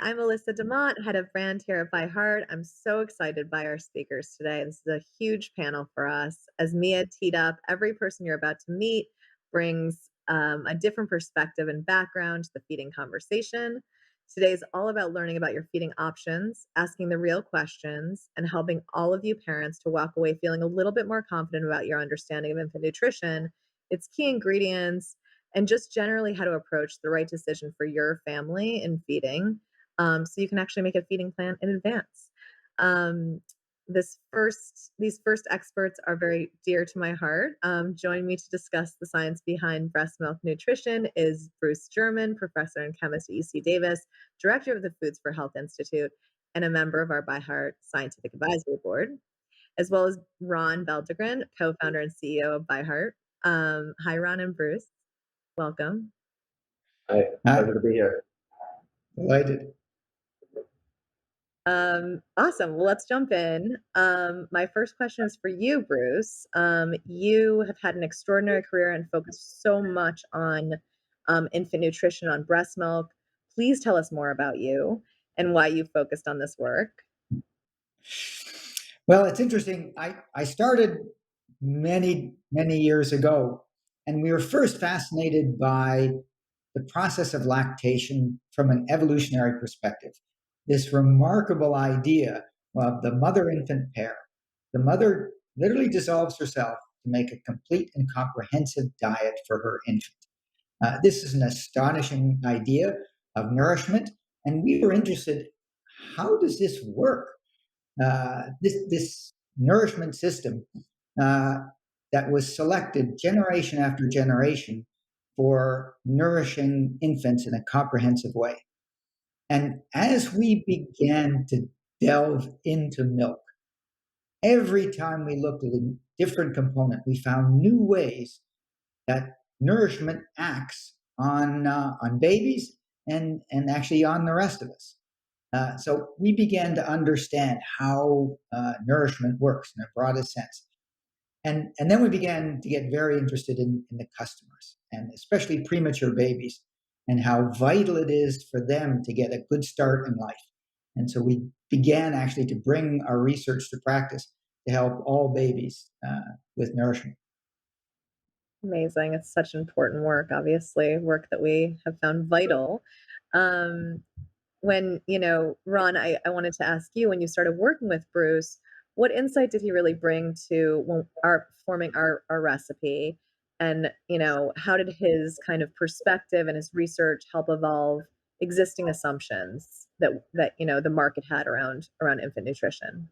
I'm Elyssa Dimant, head of brand here at ByHeart. I'm so excited by our speakers today. This is a huge panel for us. As Mia teed up, every person you're about to meet brings a different perspective and background to the feeding conversation. Today is all about learning about your feeding options, asking the real questions, and helping all of you parents to walk away feeling a little bit more confident about your understanding of infant nutrition, its key ingredients, and just generally how to approach the right decision for your family in feeding, so you can actually make a feeding plan in advance. Um, these first experts are very dear to my heart. Joining me to discuss the science behind breast milk nutrition is Bruce German, professor and chemist at UC Davis, director of the Foods for Health Institute, and a member of our ByHeart Scientific Advisory Board, as well as Ron Belldegrun, co-founder and CEO of ByHeart. Hi, Ron and Bruce. Welcome. Hi, Hi. pleasure to be here. Delighted. Awesome. Well, let's jump in. My first question is for you, Bruce. You have had an extraordinary career and focused so much on infant nutrition, on breast milk. Please tell us more about you and why you focused on this work. Well, it's interesting. I started many, many years ago, and we were first fascinated by the process of lactation from an evolutionary perspective. This remarkable idea of the mother-infant pair. The mother literally dissolves herself to make a complete and comprehensive diet for her infant. This is an astonishing idea of nourishment, and we were interested, how does this work? This nourishment system uh, that was selected generation after generation for nourishing infants in a comprehensive way. And as we began to delve into milk, every time we looked at a different component, we found new ways that nourishment acts on babies and actually on the rest of us. So we began to understand how nourishment works in a broadest sense. And then we began to get very interested in the customers, and especially premature babies, and how vital it is for them to get a good start in life. And so we began actually to bring our research to practice to help all babies with nourishment. Amazing. It's such important work, obviously, work that we have found vital. Um, Ron, I wanted to ask you, when you started working with Bruce, what insight did he really bring to forming our recipe? And, how did his kind of perspective and his research help evolve existing assumptions that the market had around infant nutrition?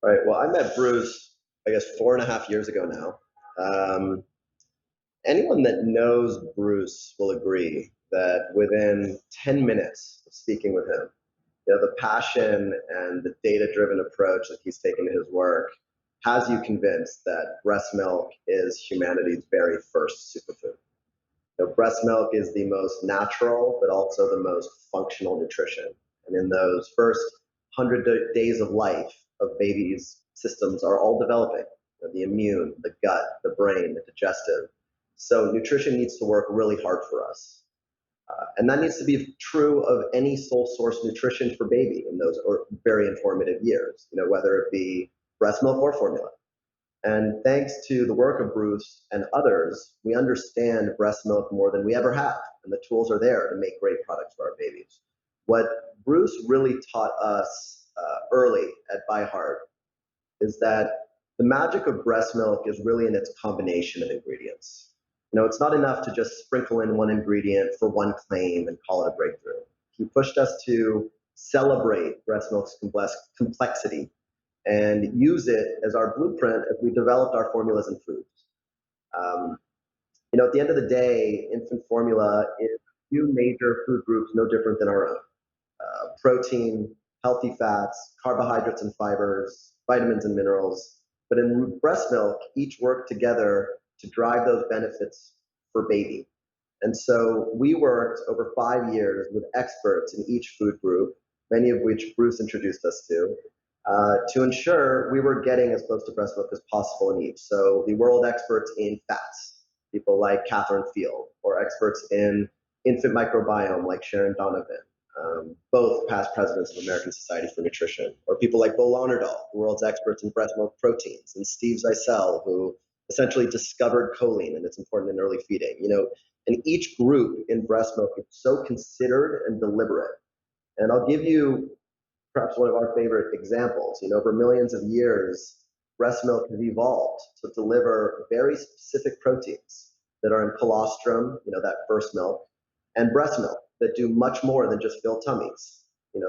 All right. Well, I met Bruce, I guess, 4.5 years ago now. Anyone that knows Bruce will agree that within 10 minutes of speaking with him, the passion and the data-driven approach that he's taken to his work has you convinced that breast milk is humanity's very first superfood. Breast milk is the most natural, but also the most functional nutrition. And in those first 100 days of life of babies' systems are all developing, the immune, the gut, the brain, the digestive. So nutrition needs to work really hard for us. And that needs to be true of any sole source nutrition for baby in those very informative years, whether it be breast milk or formula. And thanks to the work of Bruce and others, we understand breast milk more than we ever have, and the tools are there to make great products for our babies. What Bruce really taught us early at ByHeart is that the magic of breast milk is really in its combination of ingredients. It's not enough to just sprinkle in one ingredient for one claim and call it a breakthrough. He pushed us to celebrate breast milk's complexity and use it as our blueprint as we developed our formulas and foods. At the end of the day, infant formula is a few major food groups no different than our own. Protein, healthy fats, carbohydrates and fibers, vitamins and minerals. But in breast milk, each work together to drive those benefits for baby. And so we worked over 5 years with experts in each food group, many of which Bruce introduced us to ensure we were getting as close to breast milk as possible in each. So the world experts in fats, people like Catherine Field, or experts in infant microbiome like Sharon Donovan, both past presidents of American Society for Nutrition, or people like Bo Lauderdale, the world's experts in breast milk proteins, and Steve Zeisel, who essentially discovered choline and it's important in early feeding. And each group in breast milk is so considered and deliberate. And I'll give you perhaps one of our favorite examples. For millions of years, breast milk has evolved to deliver very specific proteins that are in colostrum, that first milk, and breast milk that do much more than just fill tummies.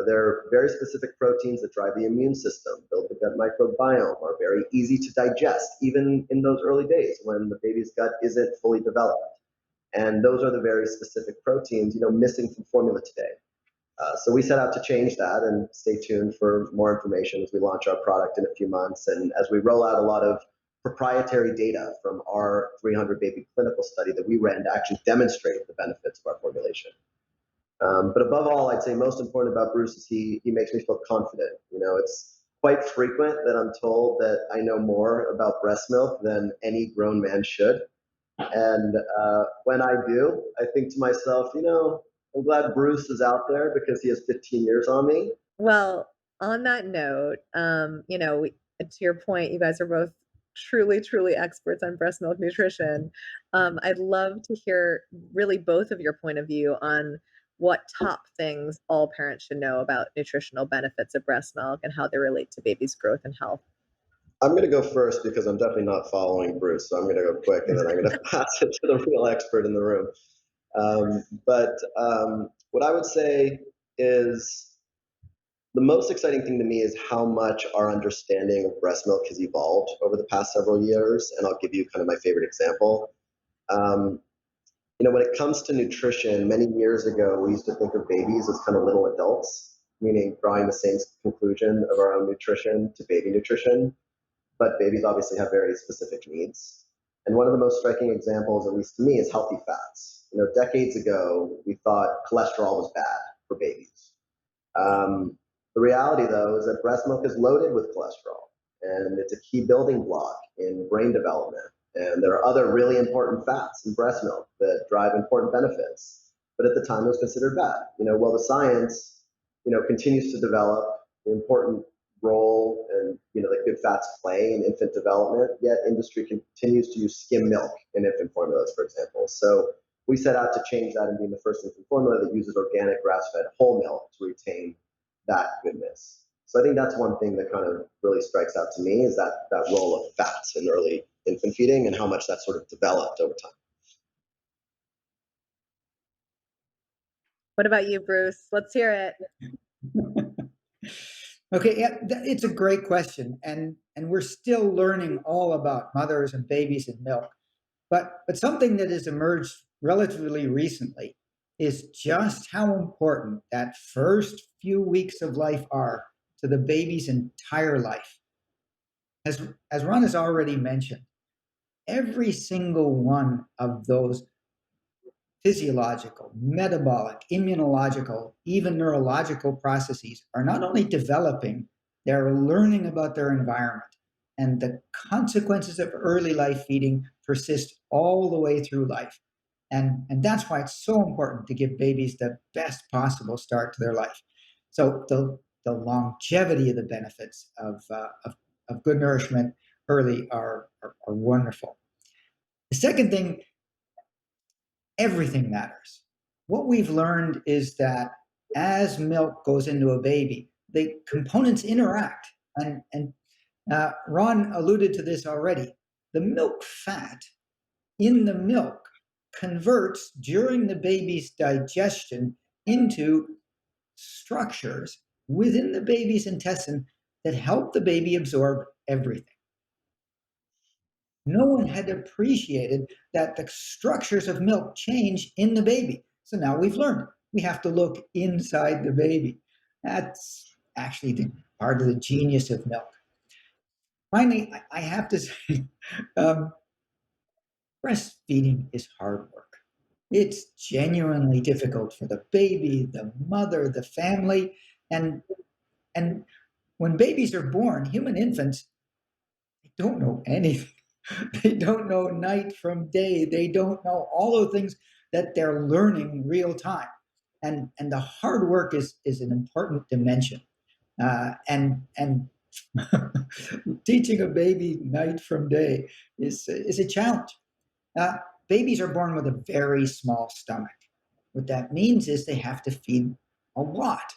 They're very specific proteins that drive the immune system, build the gut microbiome, are very easy to digest, even in those early days when the baby's gut isn't fully developed. And those are the very specific proteins, missing from formula today. So we set out to change that, and stay tuned for more information as we launch our product in a few months and as we roll out a lot of proprietary data from our 300 baby clinical study that we ran to actually demonstrate the benefits of our formulation. But above all, I'd say most important about Bruce is he makes me feel confident. It's quite frequent that I'm told that I know more about breast milk than any grown man should. And when I do, I think to myself, I'm glad Bruce is out there because he has 15 years on me. Well, on that note, to your point, you guys are both truly, truly experts on breast milk nutrition. I'd love to hear really both of your point of view on what top things all parents should know about nutritional benefits of breast milk and how they relate to baby's growth and health. I'm going to go first because I'm definitely not following Bruce, so I'm going to go quick, and then I'm going to pass it to the real expert in the room. But what I would say is the most exciting thing to me is how much our understanding of breast milk has evolved over the past several years, and I'll give you kind of my favorite example. Um, when it comes to nutrition, many years ago, we used to think of babies as kind of little adults, meaning drawing the same conclusion of our own nutrition to baby nutrition. But babies obviously have very specific needs. And one of the most striking examples, at least to me, is healthy fats. Decades ago, we thought cholesterol was bad for babies. The reality, though, is that breast milk is loaded with cholesterol, and it's a key building block in brain development. And there are other really important fats in breast milk that drive important benefits, but at the time it was considered bad. Well, the science, continues to develop the important role and that good fats play in infant development, yet industry continues to use skim milk in infant formulas, for example. So we set out to change that and be the first infant formula that uses organic grass-fed whole milk to retain that goodness. So I think that's one thing that kind of really strikes out to me is that role of fats in early infant feeding and how much that sort of developed over time. What about you, Bruce? Let's hear it. Okay, yeah, it's a great question, and we're still learning all about mothers and babies and milk. But something that has emerged relatively recently is just how important that first few weeks of life are to the baby's entire life. As Ron has already mentioned, every single one of those physiological, metabolic, immunological, even neurological processes are not only developing, they're learning about their environment. And the consequences of early life feeding persist all the way through life. And that's why it's so important to give babies the best possible start to their life. So the longevity of the benefits of good nourishment early are wonderful. The second thing, everything matters. What we've learned is that as milk goes into a baby, the components interact. And Ron alluded to this already. The milk fat in the milk converts during the baby's digestion into structures within the baby's intestine that help the baby absorb everything. No one had appreciated that the structures of milk change in the baby. So now we've learned we have to look inside the baby. That's actually part of the genius of milk. Finally, I have to say, breastfeeding is hard work. It's genuinely difficult for the baby, the mother, the family, and when babies are born, human infants, they don't know anything. They don't know night from day. They don't know all of the things that they're learning real time. and the hard work is an important dimension. And teaching a baby night from day is a challenge. Uh, Babies are born with a very small stomach. What that means is they have to feed a lot,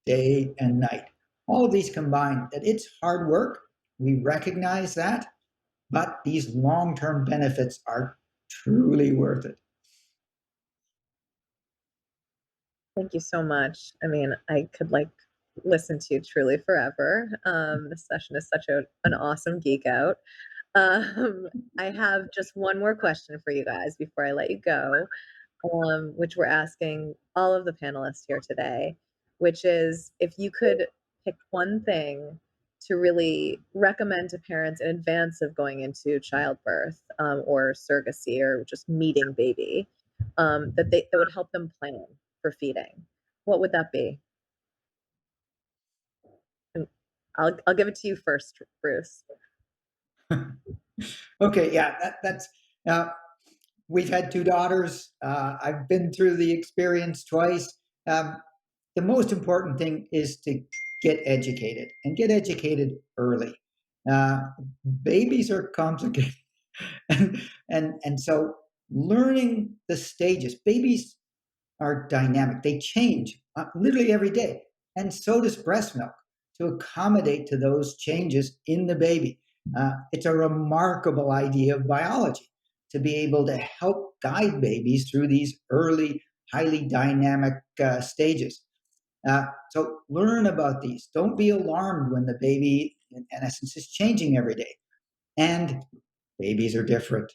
day and night. All of these combined, that it's hard work. We recognize that, but these long term benefits are truly worth it. Thank you so much. I mean, I could like listen to you truly forever. This session is such an awesome geek out. Um, I have just one more question for you guys before I let you go, which we're asking all of the panelists here today, which is if you could pick one thing to really recommend to parents in advance of going into childbirth, or surrogacy or just meeting baby, that would help them plan for feeding, what would that be? And I'll give it to you first, Bruce. Okay, yeah, that's uh, we've had two daughters. I've been through the experience twice. Um, the most important thing is to get educated and get educated early. Uh, Babies are complicated, and so learning the stages. Babies are dynamic; they change literally every day, and so does breast milk to accommodate to those changes in the baby. It's a remarkable idea of biology to be able to help guide babies through these early, highly dynamic stages. So learn about these. Don't be alarmed when the baby, in essence, is changing every day. And babies are different.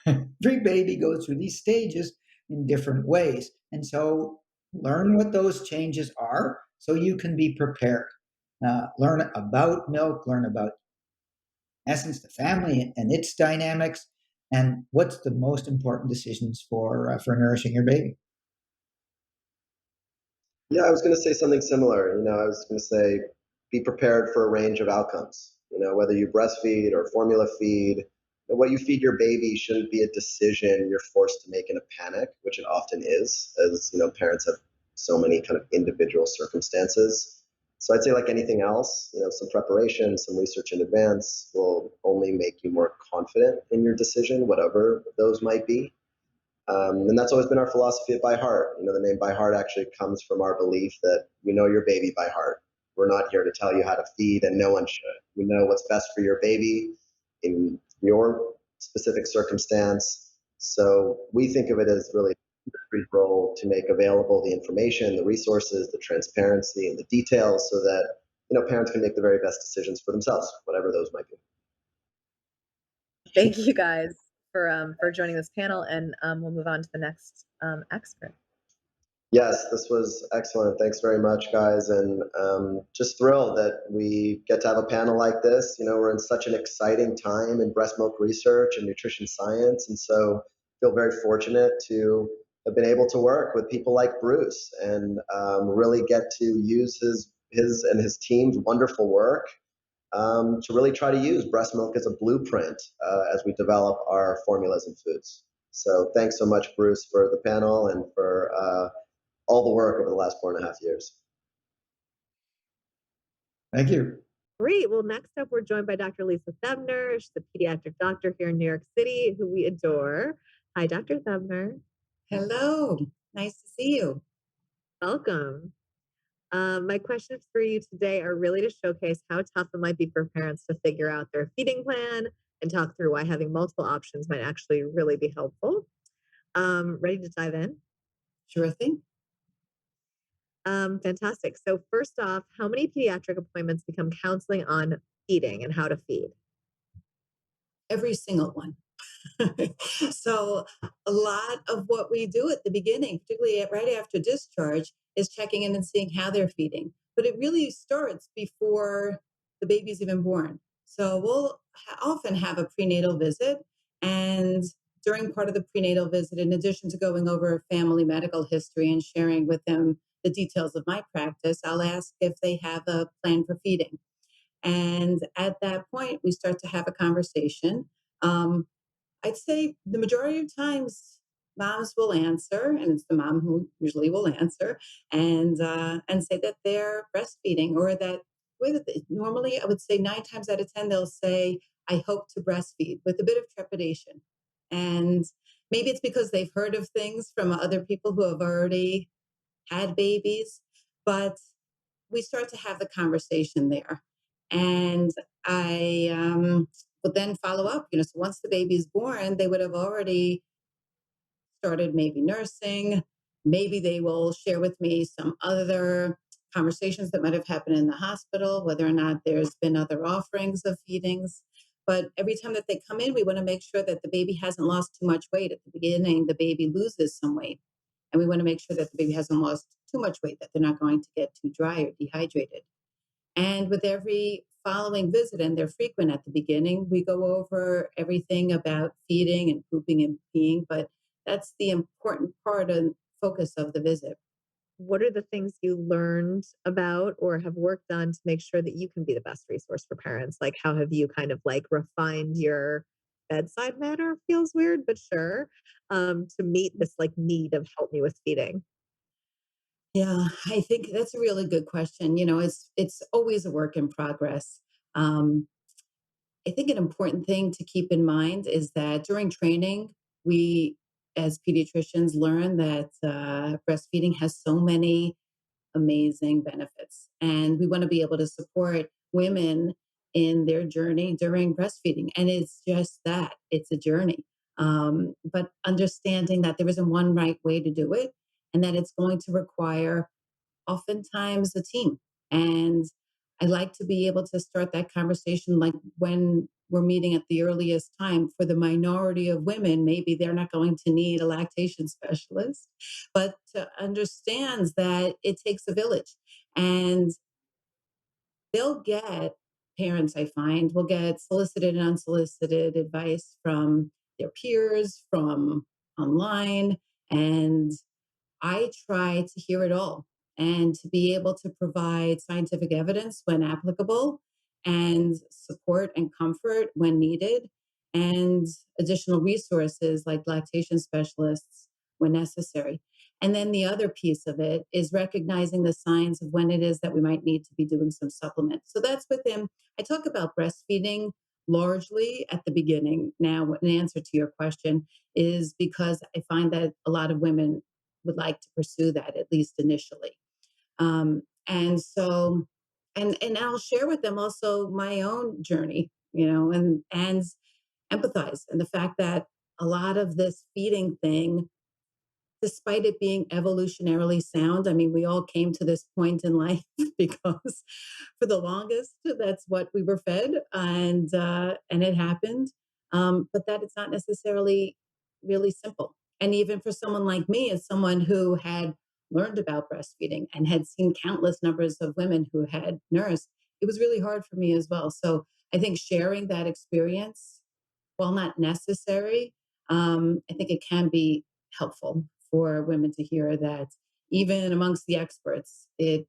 Every baby goes through these stages in different ways. And so learn what those changes are so you can be prepared. Learn about milk, learn about essence, the family and its dynamics, and what's the most important decisions for nourishing your baby. Yeah, I was going to say something similar. I was going to say be prepared for a range of outcomes. Whether you breastfeed or formula feed, what you feed your baby shouldn't be a decision you're forced to make in a panic, which it often is, as parents have so many kind of individual circumstances. So I'd say, like anything else, some preparation, some research in advance will only make you more confident in your decision, whatever those might be. And that's always been our philosophy at ByHeart. The name ByHeart actually comes from our belief that we know your baby by heart. We're not here to tell you how to feed, and no one should. We know what's best for your baby in your specific circumstance. So we think of it as really a role to make available the information, the resources, the transparency, and the details so that parents can make the very best decisions for themselves, whatever those might be. Thank you guys for joining this panel, and we'll move on to the next expert. Yes, this was excellent. Thanks very much, guys. And just thrilled that we get to have a panel like this. We're in such an exciting time in breast milk research and nutrition science. And so feel very fortunate to have been able to work with people like Bruce and really get to use his and his team's wonderful work to really try to use breast milk as a blueprint as we develop our formulas and foods. So thanks so much, Bruce, for the panel and for all the work over the last 4.5 years. Thank you. Great. Well, next up, we're joined by Dr. Elyssa Thebner. She's a pediatric doctor here in New York City who we adore. Hi, Dr. Thebner. Hello. Nice to see you. Welcome. My questions for you today are really to showcase how tough it might be for parents to figure out their feeding plan and talk through why having multiple options might actually really be helpful. Ready to dive in? Sure thing. Fantastic. So first off, how many pediatric appointments become counseling on feeding and how to feed? Every single one. So a lot of what we do at the beginning, particularly right after discharge, is checking in and seeing how they're feeding. But it really starts before the baby's even born. So we'll often have a prenatal visit. And during part of the prenatal visit, in addition to going over family medical history and sharing with them the details of my practice, I'll ask if they have a plan for feeding. And at that point, we start to have a conversation. I'd say the majority of times moms will answer, and it's the mom who usually will answer, and say that they're breastfeeding, or that normally I would say 9 times out of 10 they'll say, "I hope to breastfeed," with a bit of trepidation, and maybe it's because they've heard of things from other people who have already had babies, but we start to have the conversation there. And I would then follow up. So once the baby's born, they would have already started maybe nursing. Maybe they will share with me some other conversations that might have happened in the hospital, whether or not there's been other offerings of feedings. But every time that they come in, we want to make sure that the baby hasn't lost too much weight. At the beginning, the baby loses some weight. And we want to make sure that the baby hasn't lost too much weight, that they're not going to get too dry or dehydrated. And with every following visit, and they're frequent at the beginning, we go over everything about feeding and pooping and peeing, but that's the important part and focus of the visit. What are the things you learned about or have worked on to make sure that you can be the best resource for parents? Like, how have you kind of like refined your bedside manner? Feels weird, but sure, to meet this like need of help me with feeding. Yeah, I think that's a really good question. It's always a work in progress. Um, I think an important thing to keep in mind is that during training, we as pediatricians learn that breastfeeding has so many amazing benefits. And we want to be able to support women in their journey during breastfeeding. And it's just that it's a journey. But understanding that there isn't one right way to do it, and that it's going to require oftentimes a team. And I like to be able to start that conversation like when we're meeting at the earliest time. For the minority of women, maybe they're not going to need a lactation specialist, but to understands that it takes a village. And they'll get parents, I find, will get solicited and unsolicited advice from their peers, from online, and I try to hear it all and to be able to provide scientific evidence when applicable, and support and comfort when needed, and additional resources like lactation specialists when necessary. And then the other piece of it is recognizing the signs of when it is that we might need to be doing some supplements. So that's within, I talk about breastfeeding largely at the beginning. Now, in answer to your question, is because I find that a lot of women would like to pursue that at least initially. And so, and I'll share with them also my own journey, and empathize, and the fact that a lot of this feeding thing, despite it being evolutionarily sound, I mean, we all came to this point in life because for the longest, that's what we were fed, and it happened. But that it's not necessarily really simple. And even for someone like me, as someone who had learned about breastfeeding and had seen countless numbers of women who had nursed, it was really hard for me as well. So I think sharing that experience, while not necessary, I think it can be helpful for women to hear that even amongst the experts, it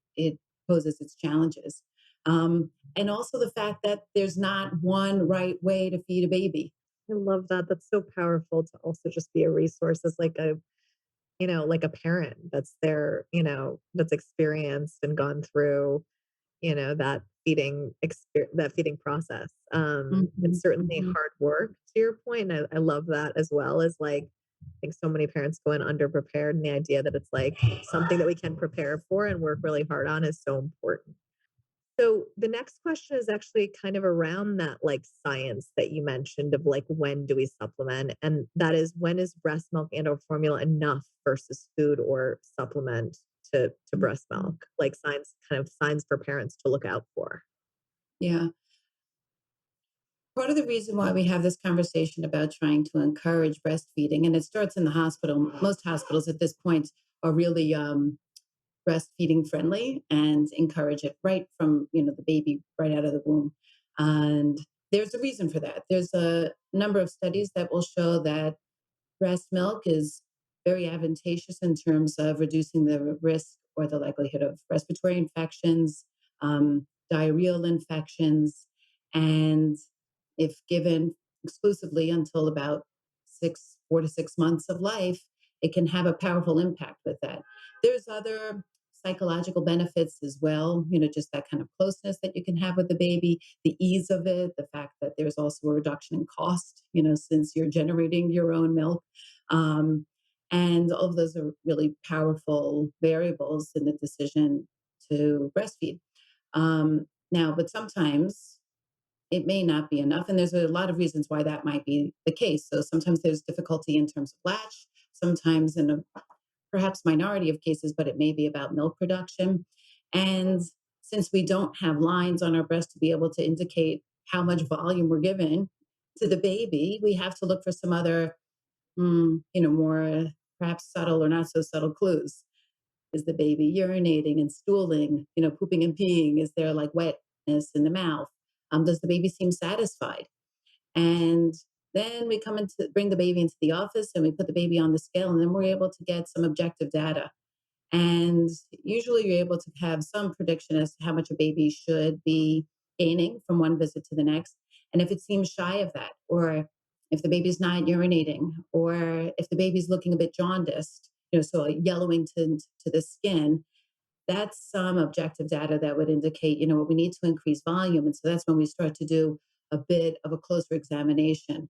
poses its challenges. And also the fact that there's not one right way to feed a baby. I love that. That's so powerful to also just be a resource as like a, like a parent that's there, that's experienced and gone through, that that feeding process. It's Mhm, certainly mhm. hard work to your point. I love that as well as like, I think so many parents go in underprepared, and the idea that it's like something that we can prepare for and work really hard on is so important. So the next question is actually kind of around that like science that you mentioned of like when do we supplement? And that is, when is breast milk and or formula enough versus food or supplement to breast Mhm. milk? Like signs for parents to look out for. Yeah. Part of the reason why we have this conversation about trying to encourage breastfeeding, and it starts in the hospital. Most hospitals at this point are really breastfeeding friendly and encourage it right from the baby right out of the womb. And there's a reason for that. There's a number of studies that will show that breast milk is very advantageous in terms of reducing the risk or the likelihood of respiratory infections, diarrheal infections, and if given exclusively until about 4 to 6 months of life, it can have a powerful impact with that. There's other psychological benefits as well, just that kind of closeness that you can have with the baby, the ease of it, the fact that there's also a reduction in cost, since you're generating your own milk. Um, and all of those are really powerful variables in the decision to breastfeed. Now, but sometimes it may not be enough. And there's a lot of reasons why that might be the case. So sometimes there's difficulty in terms of latch, sometimes in a perhaps minority of cases, but it may be about milk production. And since we don't have lines on our breast to be able to indicate how much volume we're giving to the baby, we have to look for some other, more perhaps subtle or not so subtle clues. Is the baby urinating and stooling, pooping and peeing? Is there like wetness in the mouth? Does the baby seem satisfied? And then we bring the baby into the office and we put the baby on the scale, and then we're able to get some objective data. And usually you're able to have some prediction as to how much a baby should be gaining from one visit to the next. And if it seems shy of that, or if the baby's not urinating, or if the baby's looking a bit jaundiced, so a yellowing to the skin, that's some objective data that would indicate, what we need to increase volume. And so that's when we start to do a bit of a closer examination.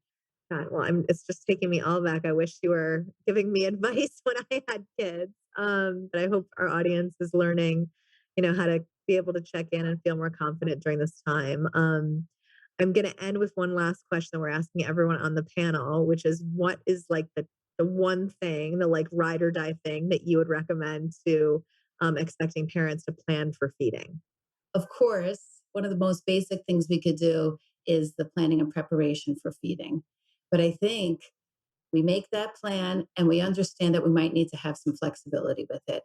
God, well, it's just taking me all back. I wish you were giving me advice when I had kids. But I hope our audience is learning, how to be able to check in and feel more confident during this time. I'm going to end with one last question that we're asking everyone on the panel, which is what is like the one thing, the like ride or die thing that you would recommend to expecting parents to plan for feeding? Of course, one of the most basic things we could do is the planning and preparation for feeding. But I think we make that plan and we understand that we might need to have some flexibility with it.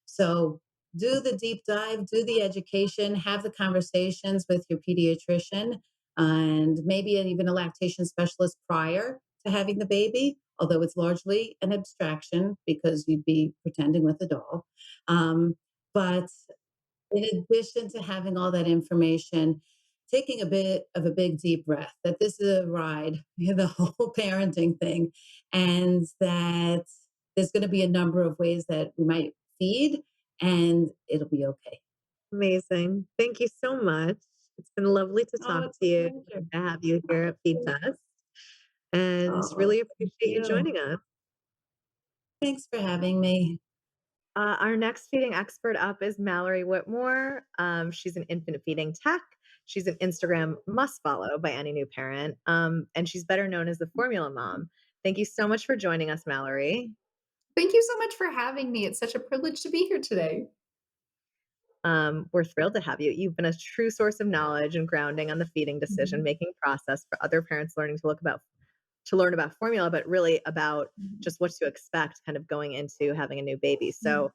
So do the deep dive, do the education, have the conversations with your pediatrician and maybe even a lactation specialist prior to having the baby, although it's largely an abstraction because you'd be pretending with a doll. But in addition to having all that information, taking a bit of a big deep breath that this is a ride, the whole parenting thing, and that there's going to be a number of ways that we might feed and it'll be okay. Amazing. Thank you so much. It's been lovely to Oh, talk it's to a you, pleasure. to have you here at Feed Test, and Oh, really thank appreciate you you. joining us. Thanks for having me. Our next feeding expert up is Mallory Whitmore. She's an infant feeding tech. She's an Instagram must follow by any new parent, and she's better known as the Formula Mom. Thank you so much for joining us, Mallory. Thank you so much for having me. It's such a privilege to be here today. We're thrilled to have you. You've been a true source of knowledge and grounding on the feeding decision Mhm. making process for other parents learning to learn about formula, but really about Mhm. just what to expect kind of going into having a new baby. Mhm. So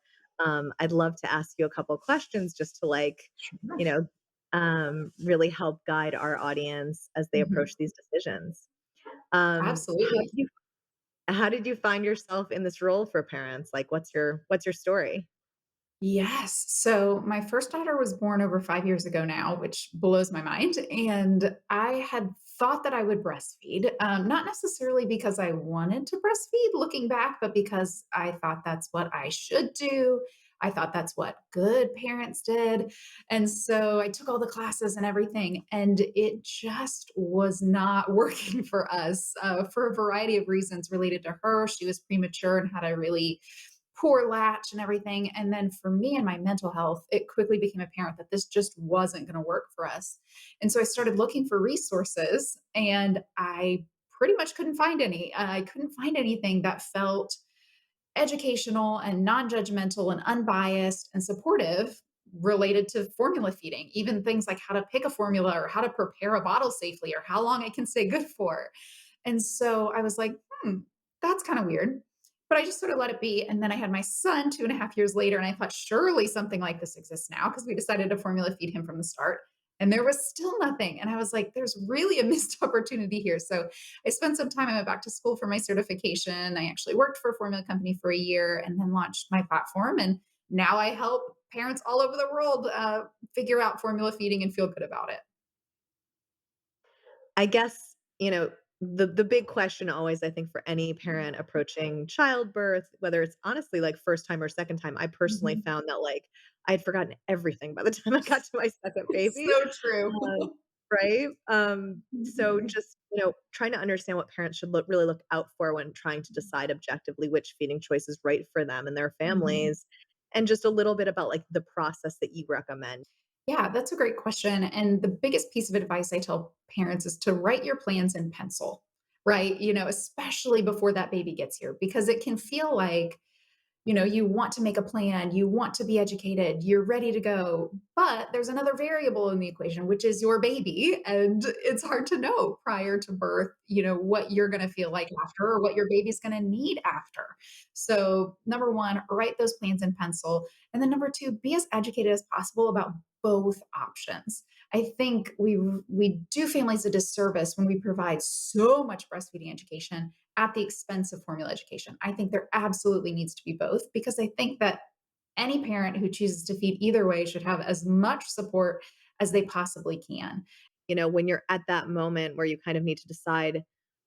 I'd love to ask you a couple of questions just to Sure. you know, really help guide our audience as they Mhm. approach these decisions. Um, how Absolutely. did you how did you find yourself in this role for parents? Like what's your story? Yes. So my first daughter was born over 5 years ago now, which blows my mind. And I had thought that I would breastfeed, not necessarily because I wanted to breastfeed looking back, but because I thought that's what I should do. I thought that's what good parents did. And so I took all the classes and everything, and it just was not working for us for a variety of reasons related to her. She was premature and had a really poor latch and everything. And then for me and my mental health, it quickly became apparent that this just wasn't going to work for us. And so I started looking for resources and I pretty much couldn't find any. I couldn't find anything that felt educational and non-judgmental and unbiased and supportive related to formula feeding, even things like how to pick a formula or how to prepare a bottle safely or how long it can stay good for. And so I was like, that's kind of weird. But I just sort of let it be. And then I had my son 2.5 years later, and I thought, surely something like this exists now because we decided to formula feed him from the start. And there was still nothing. And I was like, there's really a missed opportunity here. So I spent some time, I went back to school for my certification. I actually worked for a formula company for a year and then launched my platform. And now I help parents all over the world figure out formula feeding and feel good about it. I guess, the big question always, I think, for any parent approaching childbirth, whether it's honestly, like, first time or second time, I personally Mhm. found that, like, I'd forgotten everything by the time I got to my second baby, So true. right? So Mhm. just, trying to understand what parents should really look out for when trying to decide objectively which feeding choice is right for them and their Mhm. families, and just a little bit about, like, the process that you recommend. Yeah, that's a great question. And the biggest piece of advice I tell parents is to write your plans in pencil, right? Especially before that baby gets here, because it can feel like, you want to make a plan, you want to be educated, you're ready to go. But there's another variable in the equation, which is your baby. And it's hard to know prior to birth, what you're going to feel like after or what your baby's going to need after. So, number one, write those plans in pencil. And then number two, be as educated as possible about both options. I think we do families a disservice when we provide so much breastfeeding education at the expense of formula education. I think there absolutely needs to be both because I think that any parent who chooses to feed either way should have as much support as they possibly can. When you're at that moment where you kind of need to decide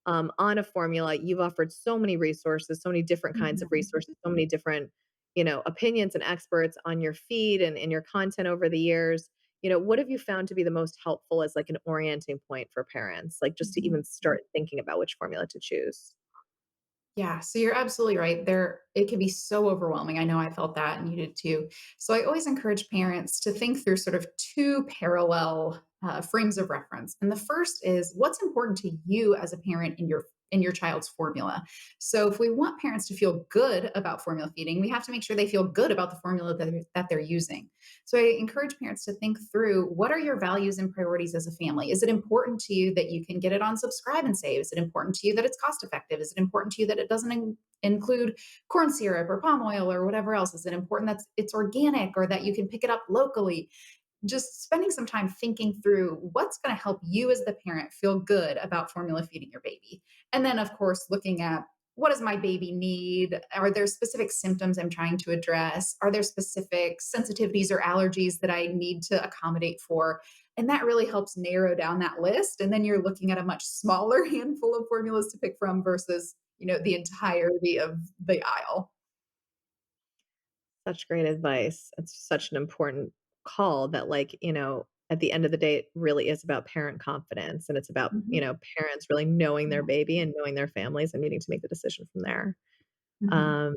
on a formula, you've offered so many resources, so many different kinds of Mhm. resources, so many different, opinions and experts on your feed and in your content over the years. What have you found to be the most helpful as like an orienting point for parents, like just to Mhm. even start thinking about which formula to choose? Yeah, so you're absolutely right. It can be so overwhelming. I know I felt that and you did too. So I always encourage parents to think through sort of two parallel frames of reference. And the first is what's important to you as a parent in your child's formula. So if we want parents to feel good about formula feeding, we have to make sure they feel good about the formula that they're using. So I encourage parents to think through what are your values and priorities as a family? Is it important to you that you can get it on subscribe and save? Is it important to you that it's cost effective? Is it important to you that it doesn't include corn syrup or palm oil or whatever else? Is it important that it's organic or that you can pick it up locally? Just spending some time thinking through what's going to help you as the parent feel good about formula feeding your baby. And then, of course, looking at what does my baby need? Are there specific symptoms I'm trying to address? Are there specific sensitivities or allergies that I need to accommodate for? And that really helps narrow down that list. And then you're looking at a much smaller handful of formulas to pick from versus, the entirety of the aisle. Such great advice. It's such an important call that, like, at the end of the day, it really is about parent confidence, and it's about, Mhm. parents really knowing their baby and knowing their families and needing to make the decision from there. Mhm. Um,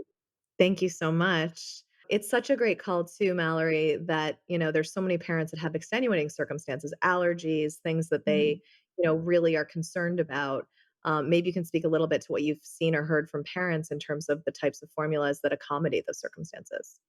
Thank you so much. It's such a great call too, Mallory, that, there's so many parents that have extenuating circumstances, allergies, things that Mhm. they, really are concerned about. Maybe you can speak a little bit to what you've seen or heard from parents in terms of the types of formulas that accommodate those circumstances.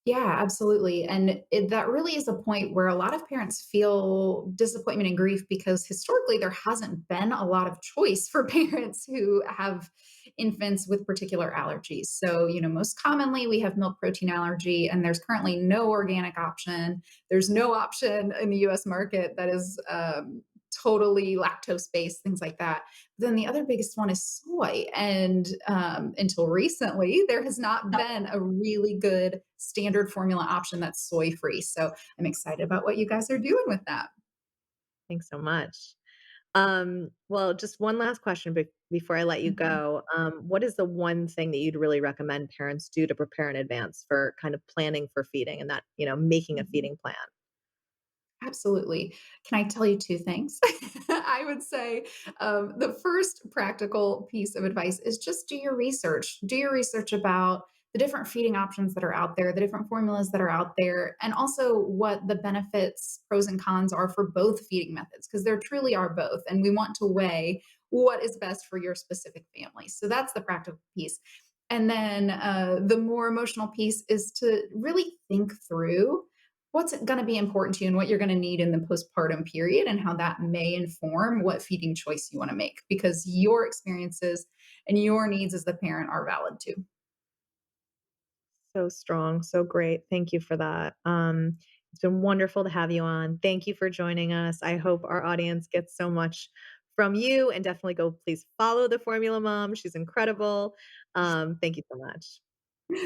Yeah, absolutely. And that really is a point where a lot of parents feel disappointment and grief because historically there hasn't been a lot of choice for parents who have infants with particular allergies. So, most commonly we have milk protein allergy, and there's currently no organic option. There's no option in the US market that is totally lactose based, things like that. Then the other biggest one is soy. And until recently, there has not been a really good standard formula option that's soy free. So I'm excited about what you guys are doing with that. Thanks so much. Well, just one last question before I let you Mhm. go. What is the one thing that you'd really recommend parents do to prepare in advance for kind of planning for feeding and that, making a Mhm. feeding plan? Absolutely. Can I tell you two things? I would say the first practical piece of advice is just do your research. Do your research about the different feeding options that are out there, the different formulas that are out there, and also what the benefits, pros, and cons are for both feeding methods, because there truly are both. And we want to weigh what is best for your specific family. So that's the practical piece. And then the more emotional piece is to really think through what's going to be important to you and what you're going to need in the postpartum period and how that may inform what feeding choice you want to make because your experiences and your needs as the parent are valid too. So strong, so great. Thank you for that. It's been wonderful to have you on. Thank you for joining us. I hope our audience gets so much from you, and definitely go please follow the Formula Mom. She's incredible. Thank you so much.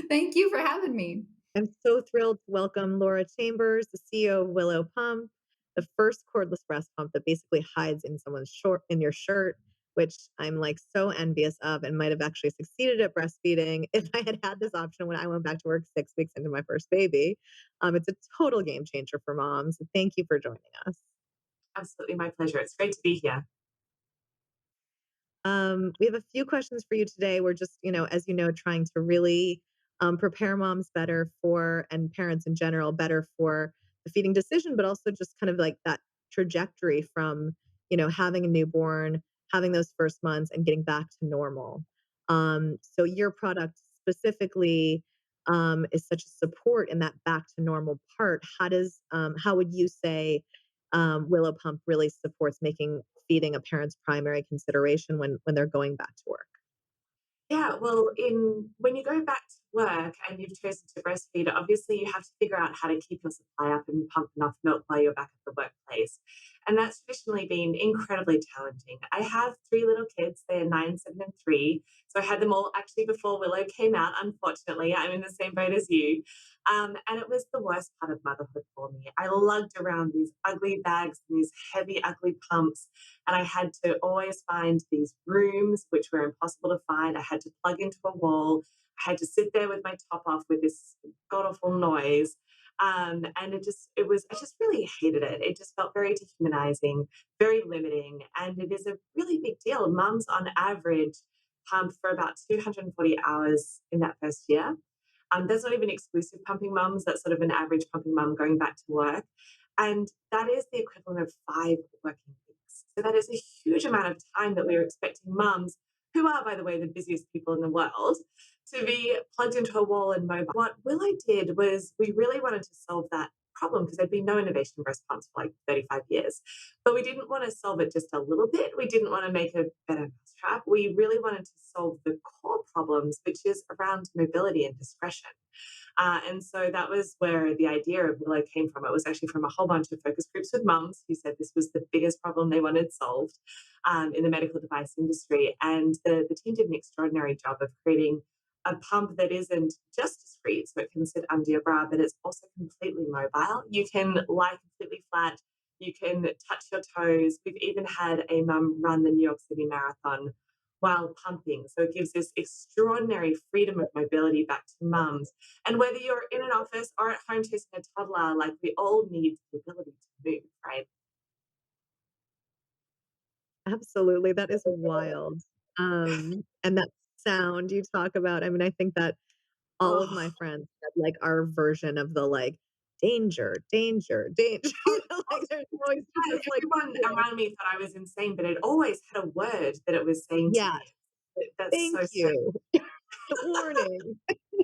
Thank you for having me. I'm so thrilled to welcome Laura Chambers, the CEO of Willow Pump, the first cordless breast pump that basically hides in someone's short in your shirt. which I'm like so envious of and might have actually succeeded at breastfeeding if I had had this option when I went back to work 6 weeks into my first baby. It's a total game changer for moms. Thank you for joining us. Absolutely my pleasure. It's great to be here. We have a few questions for you today. We're just, as you know, trying to really prepare moms better for, and parents in general, better for the feeding decision, but also just kind of like that trajectory from, having a newborn, having those first months and getting back to normal. So your product specifically is such a support in that back to normal part. How would you say Willow Pump really supports making feeding a parent's primary consideration when they're going back to work? Yeah, well, in when you go back to work and you've chosen to breastfeed, obviously you have to figure out how to keep your supply up and pump enough milk while you're back at the workplace. And that's traditionally been incredibly challenging. I have three little kids, they're 9, 7, and 3. So I had them all actually before Willow came out, unfortunately. I'm in the same boat as you. And it was the worst part of motherhood for me. I lugged around these ugly bags and these heavy, ugly pumps, and I had to always find these rooms which were impossible to find. I had to plug into a wall. I had to sit there with my top off with this god awful noise. And I just really hated it. It just felt very dehumanizing, very limiting. And it is a really big deal. Mums, on average, pump for about 240 hours in that first year. That's not even exclusive pumping mums. That's sort of an average pumping mum going back to work. And that is the equivalent of 5 working weeks. So that is a huge amount of time that we're expecting mums, who are, by the way, the busiest people in the world, to be plugged into a wall and mobile. What Willow did was we really wanted to solve that problem because there'd been no innovation in breast pumps for like 35 years. But we didn't want to solve it just a little bit. We didn't want to make a better mousetrap. We really wanted to solve the core problems, which is around mobility and discretion. And so that was where the idea of Willow came from. It was actually from a whole bunch of focus groups with mums who said this was the biggest problem they wanted solved in the medical device industry. And the team did an extraordinary job of creating a pump that isn't just discreet, so it can sit under your bra, but it's also completely mobile. You can lie completely flat. You can touch your toes. We've even had a mum run the New York City Marathon while pumping. So it gives this extraordinary freedom of mobility back to mums. And whether you're in an office or at home chasing a toddler, like we all need the ability to move, right? Absolutely, that is wild. And that sound you talk about, I mean, I think that all of my Oh, friends have, like, our version of the, like, "Danger, danger, danger," like, there's always just yeah, this, like, everyone around me thought I was insane, but it always had a word that it was saying to yes, me. That's thank so strange. you. Warning.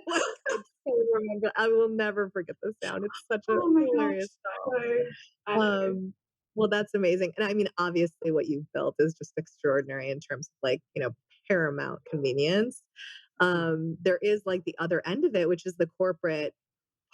Like, I so remember I will never forget the sound. It's such a Oh my hilarious gosh. I know. I know. Um, well, that's amazing, and I mean, obviously, what you've built is just extraordinary in terms of, like, paramount convenience. Mm. There is, like, the other end of it, which is the corporate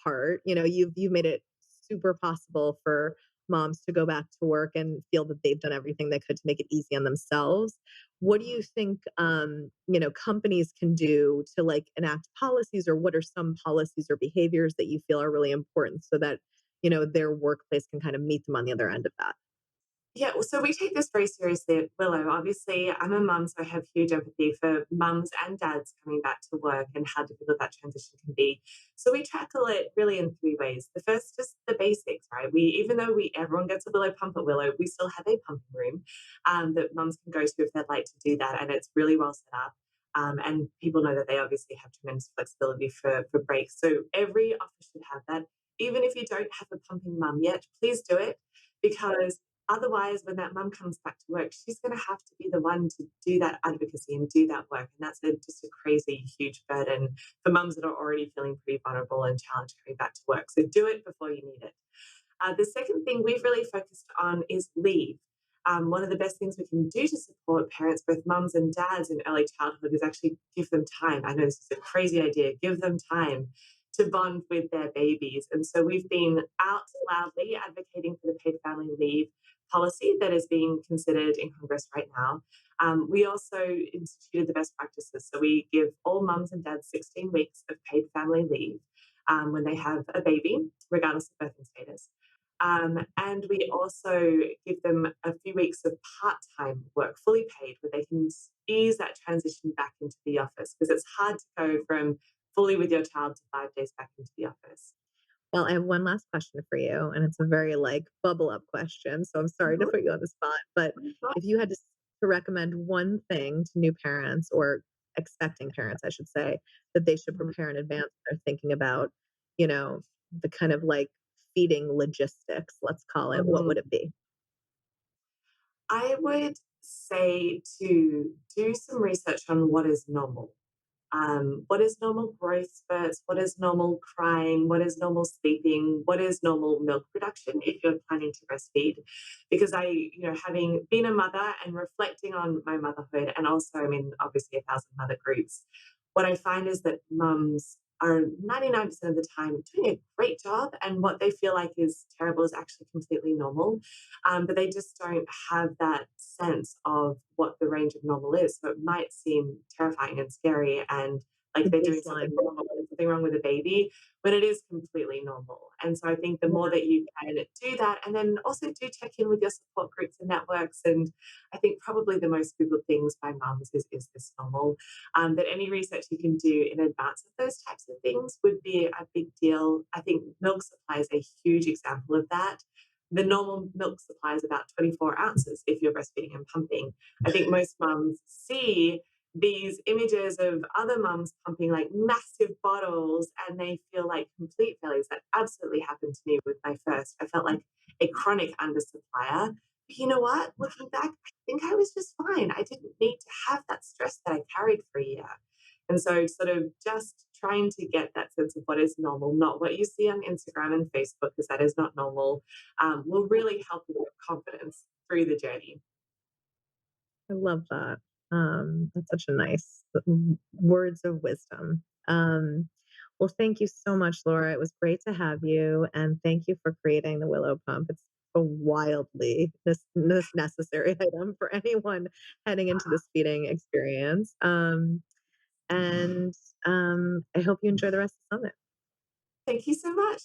part. You've made it super possible for moms to go back to work and feel that they've done everything they could to make it easy on themselves. What do you think, companies can do to, like, enact policies, or what are some policies or behaviors that you feel are really important so that, their workplace can kind of meet them on the other end of that? Yeah, well, so we take this very seriously at Willow. Obviously, I'm a mum, so I have huge empathy for mums and dads coming back to work and how difficult that transition can be. So we tackle it really in three ways. The first is the basics, right? Even though everyone gets a Willow pump at Willow, we still have a pumping room that mums can go to if they'd like to do that, and it's really well set up. And people know that they obviously have tremendous flexibility for breaks. So every office should have that. Even if you don't have a pumping mum yet, please do it because otherwise, when that mum comes back to work, she's going to have to be the one to do that advocacy and do that work. And that's just a crazy, huge burden for mums that are already feeling pretty vulnerable and challenged coming back to work. So do it before you need it. The second thing we've really focused on is leave. One of the best things we can do to support parents, both mums and dads in early childhood, is actually give them time. I know this is a crazy idea. Give them time to bond with their babies. And so we've been out loudly advocating for the paid family leave policy that is being considered in Congress right now. We also instituted the best practices. So we give all mums and dads 16 weeks of paid family leave when they have a baby, regardless of birthing status. And we also give them a few weeks of part-time work, fully paid, where they can ease that transition back into the office, because it's hard to go from fully with your child to 5 days back into the office. Well, I have one last question for you, and it's a very, like, bubble up question, so I'm sorry to Mhm. put you on the spot, but if you had to recommend one thing to new parents or expecting parents, I should say, that they should prepare in advance, they're thinking about, you know, the kind of, like, feeding logistics, let's call it, what would Mhm. it be? I would say to do some research on what is normal. What is normal growth spurts? What is normal crying? What is normal sleeping? What is normal milk production if you're planning to breastfeed? Because having been a mother and reflecting on my motherhood, and also, I mean, obviously, 1,000 mother groups, what I find is that mums are 99% of the time doing a great job, and what they feel like is terrible is actually completely normal. But they just don't have that sense of what the range of normal is. So it might seem terrifying and scary and like The they're doing something baseline. wrong or there's something wrong with a baby, when it is completely normal. And so I think the more that you can do that, and then also do check in with your support groups and networks. And I think probably the most Googled things by mums is this normal? That any research you can do in advance of those types of things would be a big deal. I think milk supply is a huge example of that. The normal milk supply is about 24 ounces if you're breastfeeding and pumping. I think most mums see these images of other mums pumping like massive bottles and they feel like complete failures. That absolutely happened to me with my first. I felt like a chronic undersupplier. But you know what? Looking back, I think I was just fine. I didn't need to have that stress that I carried for a year. And so, sort of just trying to get that sense of what is normal, not what you see on Instagram and Facebook, because that is not normal, will really help with your confidence through the journey. I love that. That's such a nice words of wisdom. Well, thank you so much, Laura. It was great to have you, and thank you for creating the Willow Pump. It's a wildly necessary item for anyone heading into this feeding experience. And I hope you enjoy the rest of the summit. Thank you so much.